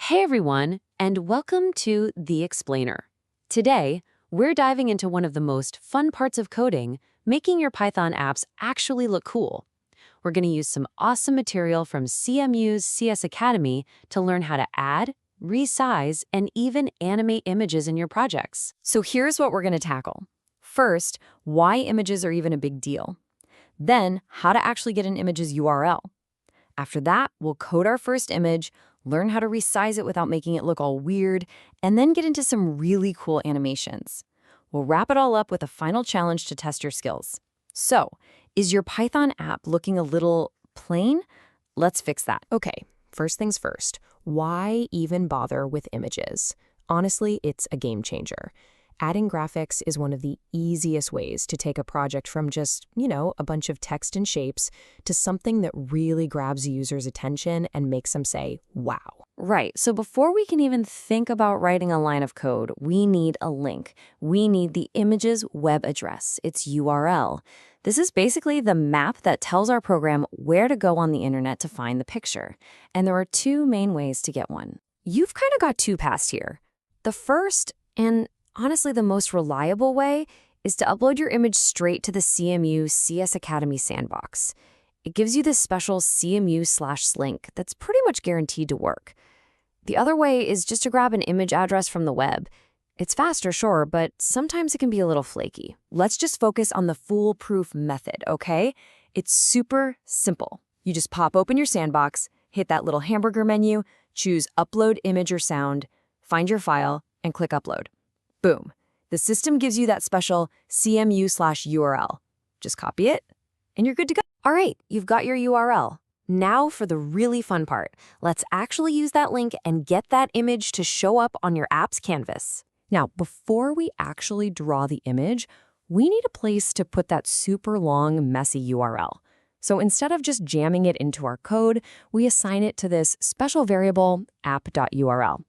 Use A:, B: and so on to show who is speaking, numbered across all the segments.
A: Hey everyone, and welcome to The Explainer. Today, we're diving into one of the most fun parts of coding, making your Python apps actually look cool. We're going to use some awesome material from CMU's CS Academy to learn how to add, resize, and even animate images in your projects. So here's what we're going to tackle. First, why images are even a big deal. Then, how to actually get an image's URL. After that, we'll code our first image, learn how to resize it without making it look all weird, and then get into some really cool animations. We'll wrap it all up with a final challenge to test your skills. So, is your Python app looking a little plain? Let's fix that.
B: Okay, first things first. Why even bother with images? Honestly, it's a game changer. Adding graphics is one of the easiest ways to take a project from just, a bunch of text and shapes to something that really grabs a user's attention and makes them say, wow.
A: Right, so before we can even think about writing a line of code, we need a link. We need the image's web address, its URL. This is basically the map that tells our program where to go on the internet to find the picture. And there are two main ways to get one. You've kind of got two paths here. The first, and honestly the most reliable way, is to upload your image straight to the CMU CS Academy sandbox. It gives you this special CMU/link that's pretty much guaranteed to work. The other way is just to grab an image address from the web. It's faster, sure, but sometimes it can be a little flaky. Let's just focus on the foolproof method, okay? It's super simple. You just pop open your sandbox, hit that little hamburger menu, choose Upload Image or Sound, find your file, and click Upload. Boom. The system gives you that special CMU/URL. Just copy it, and you're good to go. All right, you've got your URL. Now for the really fun part. Let's actually use that link and get that image to show up on your app's canvas. Now, before we actually draw the image, we need a place to put that super long, messy URL. So instead of just jamming it into our code, we assign it to this special variable app.url.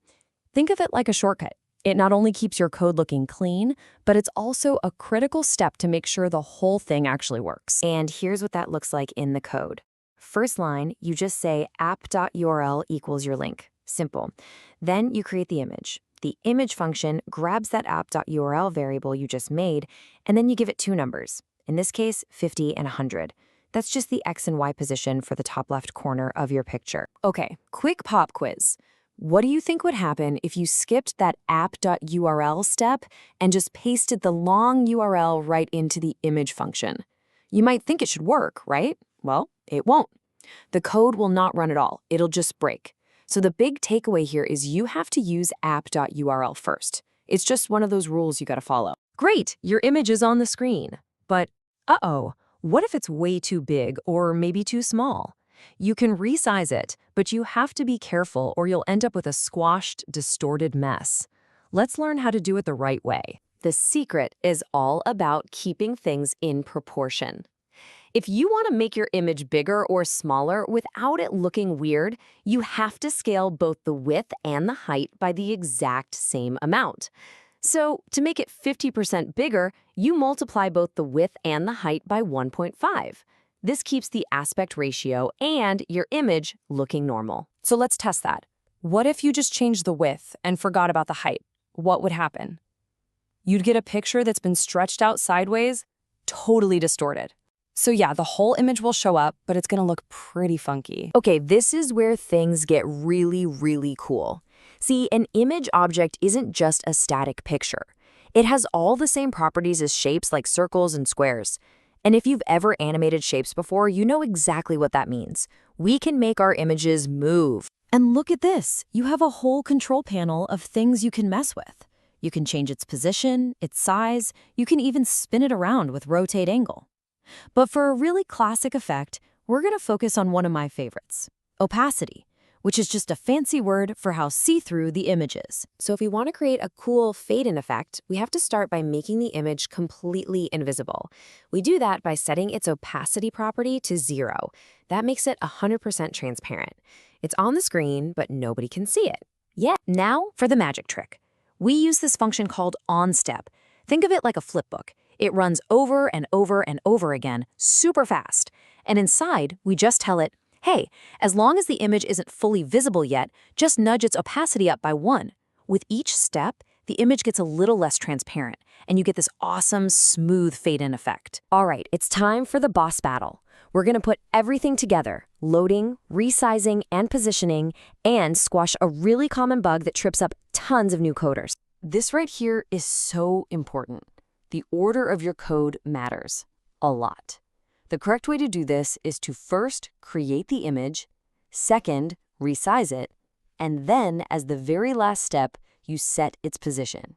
A: Think of it like a shortcut. It not only keeps your code looking clean, but it's also a critical step to make sure the whole thing actually works. And here's what that looks like in the code. First line, you just say app.url equals your link. Simple. Then you create the image. The image function grabs that app.url variable you just made, and then you give it two numbers. In this case, 50 and 100. That's just the X and Y position for the top left corner of your picture. Okay, quick pop quiz. What do you think would happen if you skipped that app.url step and just pasted the long URL right into the image function? You might think it should work, right? Well, it won't. The code will not run at all. It'll just break. So the big takeaway here is you have to use app.url first. It's just one of those rules you got to follow. Great, your image is on the screen. But, what if it's way too big or maybe too small? You can resize it, but you have to be careful or you'll end up with a squashed, distorted mess. Let's learn how to do it the right way. The secret is all about keeping things in proportion. If you want to make your image bigger or smaller without it looking weird, you have to scale both the width and the height by the exact same amount. So to make it 50% bigger, you multiply both the width and the height by 1.5. This keeps the aspect ratio and your image looking normal. So let's test that. What if you just changed the width and forgot about the height? What would happen? You'd get a picture that's been stretched out sideways, totally distorted. So yeah, the whole image will show up, but it's gonna look pretty funky. Okay, this is where things get really, really cool. See, an image object isn't just a static picture. It has all the same properties as shapes like circles and squares. And if you've ever animated shapes before, you know exactly what that means. We can make our images move. And look at this. You have a whole control panel of things you can mess with. You can change its position, its size. You can even spin it around with rotate angle. But for a really classic effect, we're going to focus on one of my favorites, opacity, which is just a fancy word for how see-through the image is. So if we want to create a cool fade-in effect, we have to start by making the image completely invisible. We do that by setting its opacity property to 0. That makes it 100% transparent. It's on the screen, but nobody can see it. Yeah, now for the magic trick. We use this function called onStep. Think of it like a flipbook. It runs over and over and over again, super fast. And inside, we just tell it, Hey, as long as the image isn't fully visible yet, just nudge its opacity up by 1. With each step, the image gets a little less transparent, and you get this awesome, smooth fade-in effect. All right, it's time for the boss battle. We're going to put everything together, loading, resizing, and positioning, and squash a really common bug that trips up tons of new coders. This right here is so important. The order of your code matters a lot. The correct way to do this is to first create the image, second, resize it, and then, as the very last step, you set its position.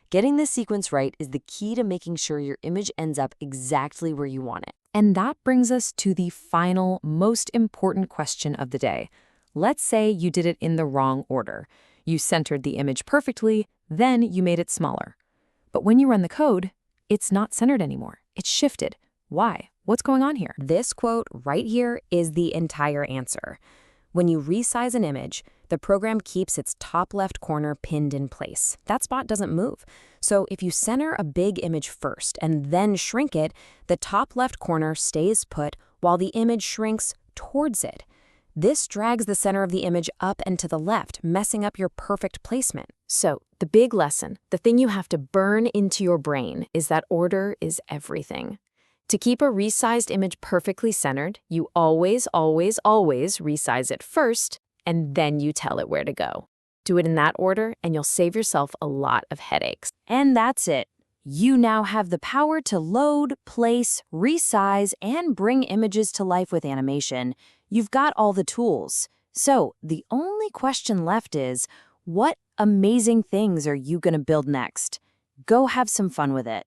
A: Getting this sequence right is the key to making sure your image ends up exactly where you want it. And that brings us to the final, most important question of the day. Let's say you did it in the wrong order. You centered the image perfectly, then you made it smaller. But when you run the code, it's not centered anymore. It's shifted. Why? What's going on here?
B: This quote right here is the entire answer. When you resize an image, the program keeps its top left corner pinned in place. That spot doesn't move. So if you center a big image first and then shrink it, the top left corner stays put while the image shrinks towards it. This drags the center of the image up and to the left, messing up your perfect placement. So, the big lesson, the thing you have to burn into your brain, is that order is everything. To keep a resized image perfectly centered, you always resize it first, and then you tell it where to go. Do it in that order, and you'll save yourself a lot of headaches.
A: And that's it. You now have the power to load, place, resize, and bring images to life with animation. You've got all the tools. So the only question left is, what amazing things are you going to build next? Go have some fun with it.